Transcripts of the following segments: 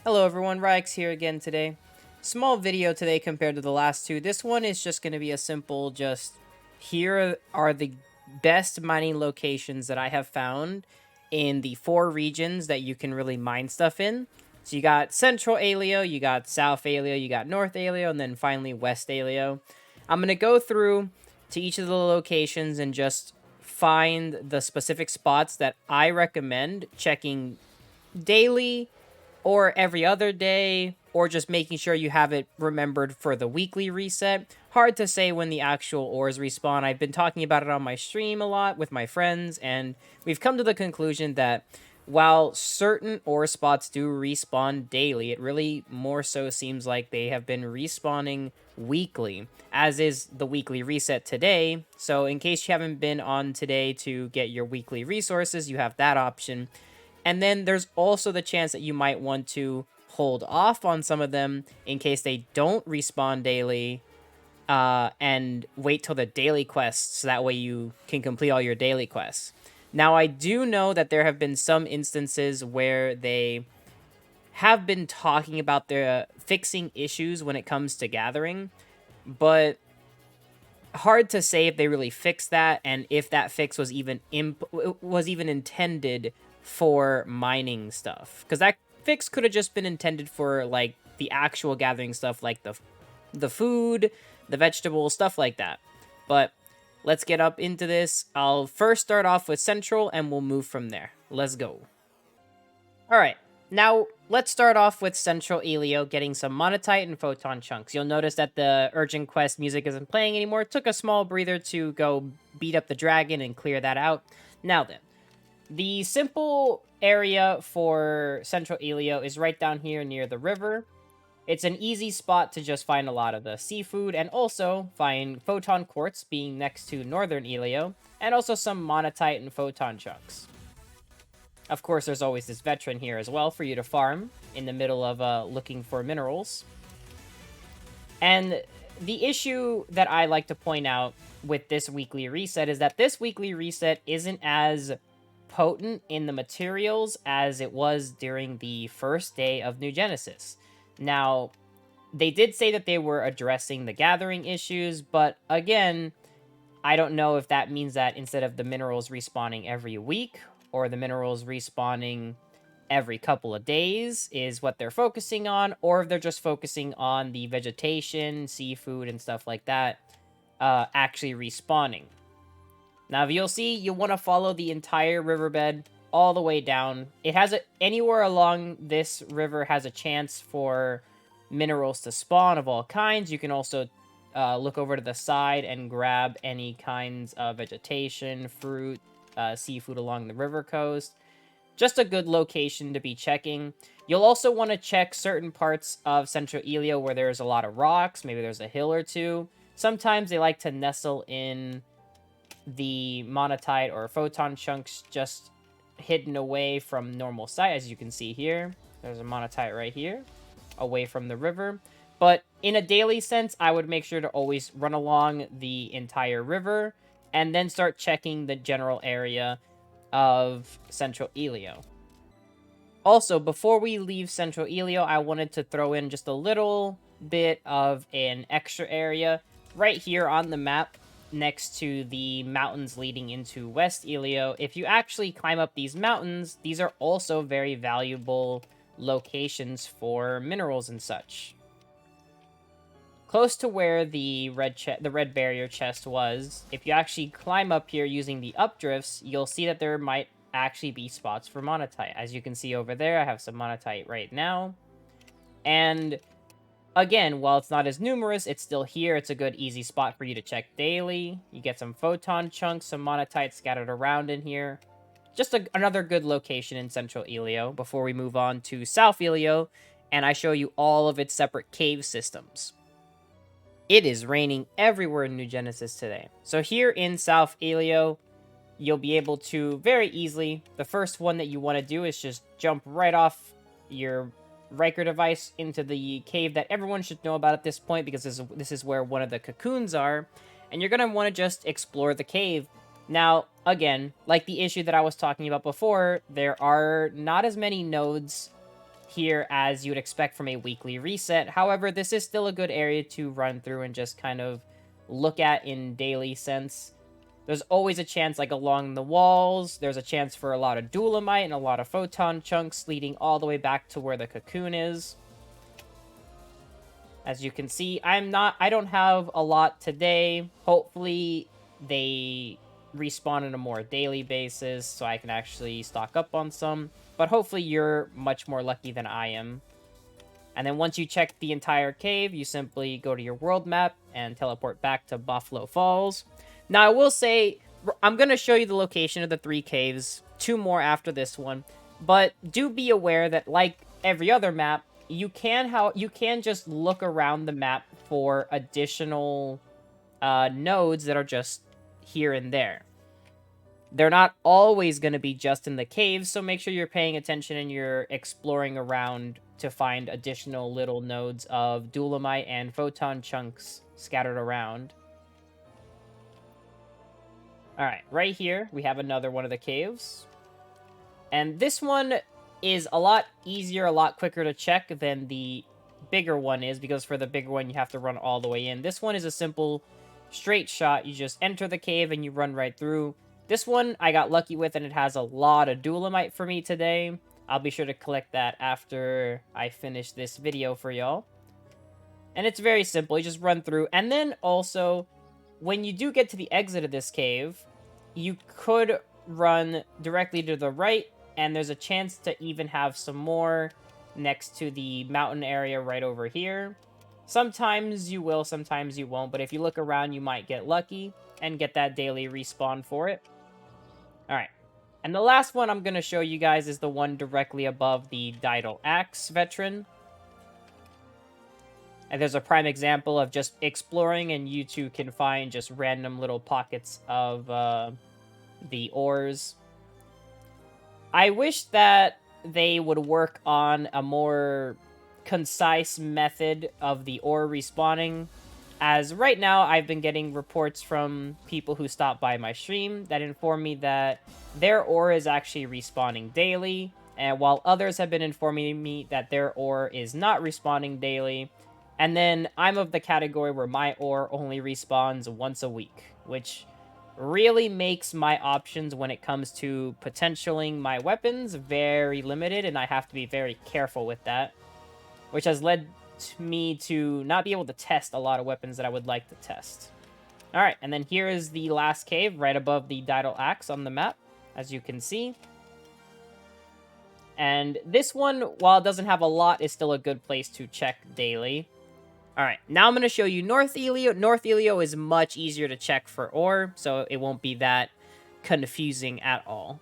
Hello everyone, Ryx here again today. Small video today compared to the last two. This one is just going to be a simple here are the best mining locations that I have found in the 4 regions that you can really mine stuff in. So you got Central Aelio, you got South Aelio, you got North Aelio, and then finally West Aelio. I'm going to go through to each of the locations and just find the specific spots that I recommend checking daily or every other day, or just making sure you have it remembered for the weekly reset. Hard to say when the actual ores respawn. I've been talking about it on my stream a lot with my friends, and we've come to the conclusion that while certain ore spots do respawn daily, it really more so seems like they have been respawning weekly, as is the weekly reset today. So in case you haven't been on today to get your weekly resources, you have that option. And then there's also the chance that you might want to hold off on some of them in case they don't respawn daily, and wait till the daily quests so that way you can complete all your daily quests. Now, I do know that there have been some instances where they have been talking about their fixing issues when it comes to gathering, but hard to say if they really fixed that and if that fix was even intended for mining stuff, because that fix could have just been intended for like the actual gathering stuff, like the food, the vegetables, stuff like that. But let's get up into this. I'll first start off with Central and we'll move from there. Let's go. All right. Now, let's start off with Central Aelio getting some Monatite and Photon Chunks. You'll notice that the Urgent Quest music isn't playing anymore. It took a small breather to go beat up the dragon and clear that out. Now then, the simple area for Central Aelio is right down here near the river. It's an easy spot to just find a lot of the seafood and also find Photon Quartz being next to Northern Aelio, and also some Monatite and Photon Chunks. Of course, there's always this veteran here as well for you to farm in the middle of looking for minerals. And the issue that I like to point out with this weekly reset is that this weekly reset isn't as potent in the materials as it was during the first day of New Genesis. Now, they did say that they were addressing the gathering issues, but again, I don't know if that means that instead of the minerals respawning every week, or the minerals respawning every couple of days is what they're focusing on, or if they're just focusing on the vegetation, seafood, and stuff like that actually respawning. Now, if you'll see, you want to follow the entire riverbed all the way down. It has anywhere along this river has a chance for minerals to spawn of all kinds. You can also look over to the side and grab any kinds of vegetation, fruit, seafood along the river coast. Just a good location to be checking. You'll also want to check certain parts of Central Aelio where there's a lot of rocks. Maybe there's a hill or two. Sometimes they like to nestle in the Monatite or Photon Chunks just hidden away from normal sight, as you can see here. There's a Monatite right here, away from the river. But in a daily sense, I would make sure to always run along the entire river and then start checking the general area of Central Aelio. Also, before we leave Central Aelio, I wanted to throw in just a little bit of an extra area right here on the map next to the mountains leading into West Aelio. If you actually climb up these mountains, these are also very valuable locations for minerals and such. Close to where the red barrier chest was, if you actually climb up here using the updrifts, you'll see that there might actually be spots for Monatite. As you can see over there, I have some Monatite right now. And again, while it's not as numerous, it's still here. It's a good, easy spot for you to check daily. You get some Photon Chunks, some Monatite scattered around in here. Just another good location in Central Aelio before we move on to South Aelio, and I show you all of its separate cave systems. It is raining everywhere in New Genesis today. So here in South Aelio, you'll be able to very easily, the first one that you want to do is just jump right off your Riker device into the cave that everyone should know about at this point, because this is where one of the cocoons are, and you're going to want to just explore the cave. Now, again, like the issue that I was talking about before, there are not as many nodes here as you would expect from a weekly reset. However, this is still a good area to run through and just kind of look at in daily sense. There's always a chance, like along the walls, there's a chance for a lot of Duelimite and a lot of Photon chunks leading all the way back to where the cocoon is. As you can see, I don't have a lot today. Hopefully they respawn on a more daily basis so I can actually stock up on some. But hopefully you're much more lucky than I am. And then once you check the entire cave, you simply go to your world map and teleport back to Buffalo Falls. Now, I will say, I'm going to show you the location of the 3 caves, 2 more after this one. But do be aware that, like every other map, you can just look around the map for additional nodes that are just here and there. They're not always going to be just in the caves, so make sure you're paying attention and you're exploring around to find additional little nodes of Duelimite and Photon chunks scattered around. Alright, right here, we have another one of the caves. And this one is a lot easier, a lot quicker to check than the bigger one is, because for the bigger one, you have to run all the way in. This one is a simple straight shot. You just enter the cave and you run right through. This one I got lucky with, and it has a lot of Duelimite for me today. I'll be sure to collect that after I finish this video for y'all. And it's very simple. You just run through. And then also, when you do get to the exit of this cave, you could run directly to the right, and there's a chance to even have some more next to the mountain area right over here. Sometimes you will, sometimes you won't, but if you look around, you might get lucky and get that daily respawn for it. Alright, and the last one I'm going to show you guys is the one directly above the Daedal Axe Veteran. And there's a prime example of just exploring, and you two can find just random little pockets of the ores. I wish that they would work on a more concise method of the ore respawning, as right now I've been getting reports from people who stop by my stream that inform me that their ore is actually respawning daily, and while others have been informing me that their ore is not respawning daily. And then I'm of the category where my ore only respawns once a week, which really makes my options when it comes to potentialing my weapons very limited, and I have to be very careful with that, which has led me to not be able to test a lot of weapons that I would like to test. Alright, and then here is the last cave right above the Daedal Axe on the map, as you can see. And this one, while it doesn't have a lot, is still a good place to check daily. Alright, now I'm going to show you North Aelio. North Aelio is much easier to check for ore, so it won't be that confusing at all.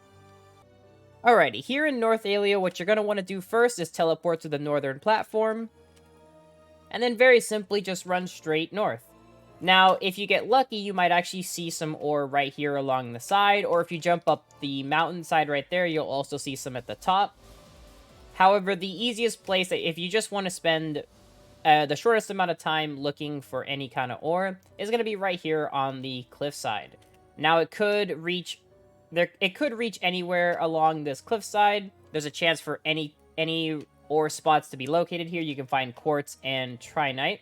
Alrighty, here in North Aelio, what you're going to want to do first is teleport to the northern platform, and then very simply just run straight north. Now, if you get lucky, you might actually see some ore right here along the side, or if you jump up the mountainside right there, you'll also see some at the top. However, the easiest place, if you just want to spend the shortest amount of time looking for any kind of ore, is going to be right here on the cliffside. Now, it could reach anywhere along this cliffside. There's a chance for any ore spots to be located here. You can find quartz and trinite.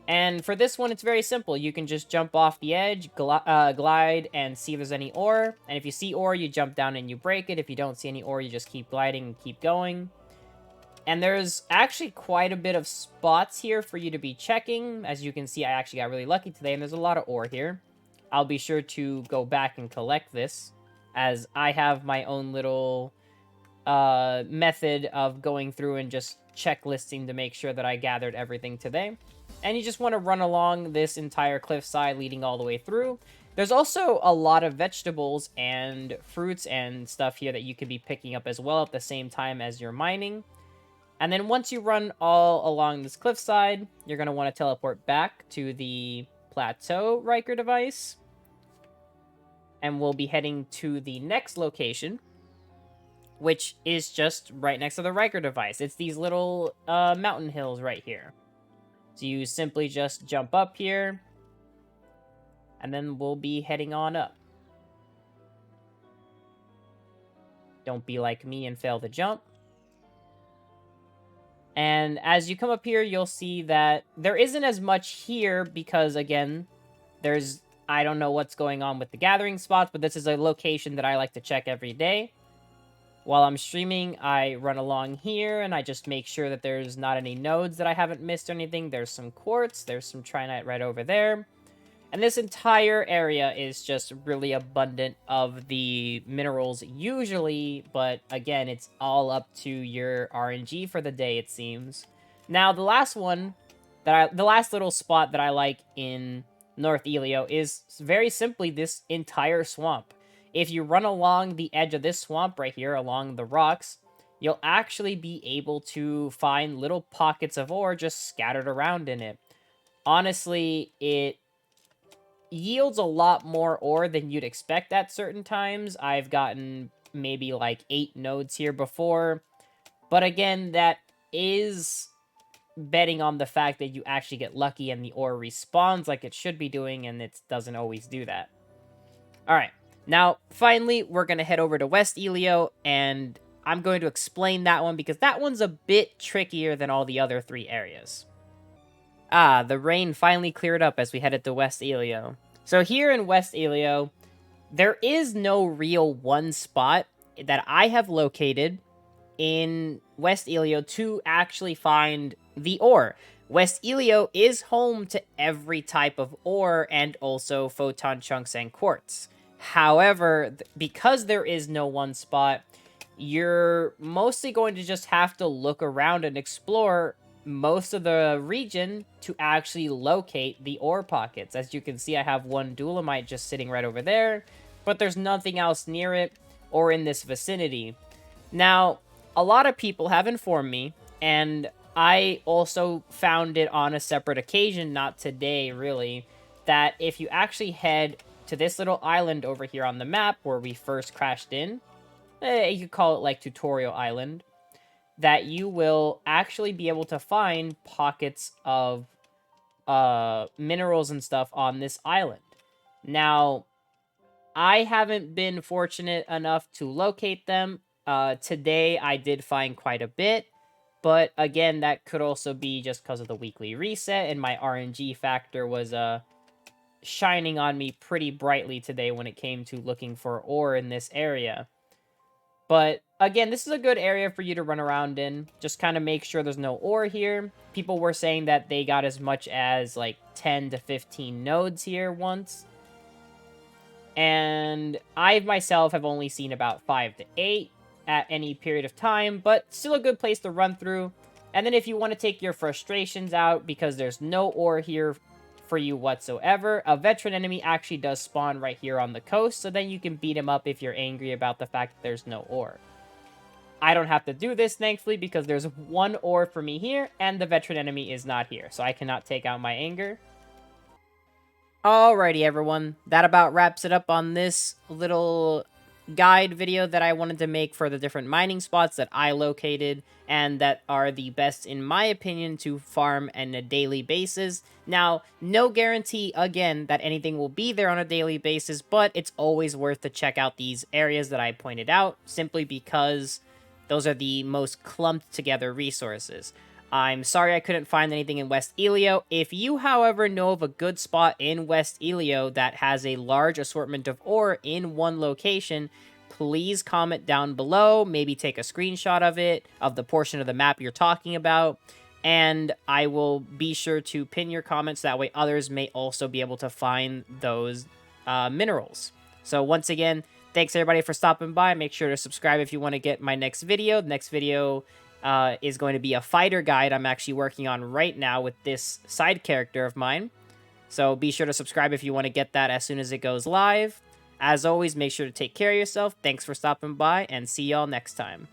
And for this one, it's very simple. You can just jump off the edge, glide, and see if there's any ore. And if you see ore, you jump down and you break it. If you don't see any ore, you just keep gliding and keep going. And there's actually quite a bit of spots here for you to be checking. As you can see, I actually got really lucky today, and there's a lot of ore here. I'll be sure to go back and collect this, as I have my own little method of going through and just checklisting to make sure that I gathered everything today. And you just want to run along this entire cliffside leading all the way through. There's also a lot of vegetables and fruits and stuff here that you could be picking up as well at the same time as you're mining. And then once you run all along this cliffside, you're going to want to teleport back to the plateau Riker device. And we'll be heading to the next location, which is just right next to the Riker device. It's these little mountain hills right here. So you simply just jump up here, and then we'll be heading on up. Don't be like me and fail to jump. And as you come up here, you'll see that there isn't as much here because, again, there's... I don't know what's going on with the gathering spots, but this is a location that I like to check every day. While I'm streaming, I run along here, and I just make sure that there's not any nodes that I haven't missed or anything. There's some quartz, there's some trinite right over there. And this entire area is just really abundant of the minerals usually, but again, it's all up to your RNG for the day, it seems. Now, the last one, the last little spot that I like in North Aelio is very simply this entire swamp. If you run along the edge of this swamp right here, along the rocks, you'll actually be able to find little pockets of ore just scattered around in it. Honestly, it yields a lot more ore than you'd expect at certain times. I've gotten maybe like 8 nodes here before. But again, that is betting on the fact that you actually get lucky and the ore respawns like it should be doing, and it doesn't always do that. Alright, now finally we're going to head over to West Aelio, and I'm going to explain that one because that one's a bit trickier than all the other 3 areas. Ah, the rain finally cleared up as we headed to West Aelio. So here in West Aelio, there is no real one spot that I have located in West Aelio to actually find the ore. West Aelio is home to every type of ore and also photon chunks and quartz. However, because there is no one spot, you're mostly going to just have to look around and explore most of the region to actually locate the ore pockets. As you can see, I have one duelamite just sitting right over there, but there's nothing else near it or in this vicinity. Now, a lot of people have informed me, and I also found it on a separate occasion, not today really, that if you actually head to this little island over here on the map where we first crashed in, you could call it like Tutorial Island, that you will actually be able to find pockets of minerals and stuff on this island. Now, I haven't been fortunate enough to locate them. Today, I did find quite a bit, but again, that could also be just because of the weekly reset, and my RNG factor was shining on me pretty brightly today when it came to looking for ore in this area. But again, this is a good area for you to run around in. Just kind of make sure there's no ore here. People were saying that they got as much as like 10 to 15 nodes here once. And I myself have only seen about 5 to 8 at any period of time, but still a good place to run through. And then if you want to take your frustrations out because there's no ore here for you whatsoever, a veteran enemy actually does spawn right here on the coast, so then you can beat him up if you're angry about the fact that there's no ore. I don't have to do this, thankfully, because there's 1 ore for me here, and the veteran enemy is not here, so I cannot take out my anger. Alrighty, everyone. That about wraps it up on this little guide video that I wanted to make for the different mining spots that I located and that are the best, in my opinion, to farm on a daily basis. Now, no guarantee, again, that anything will be there on a daily basis, but it's always worth to check out these areas that I pointed out, simply because those are the most clumped together resources. I'm sorry I couldn't find anything in West Aelio. If you, however, know of a good spot in West Aelio that has a large assortment of ore in one location, please comment down below, maybe take a screenshot of it, of the portion of the map you're talking about, and I will be sure to pin your comments, that way others may also be able to find those minerals. So once again, thanks everybody for stopping by. Make sure to subscribe if you want to get my next video. The next video is going to be a fighter guide I'm actually working on right now with this side character of mine. So be sure to subscribe if you want to get that as soon as it goes live. As always, make sure to take care of yourself. Thanks for stopping by, and see y'all next time.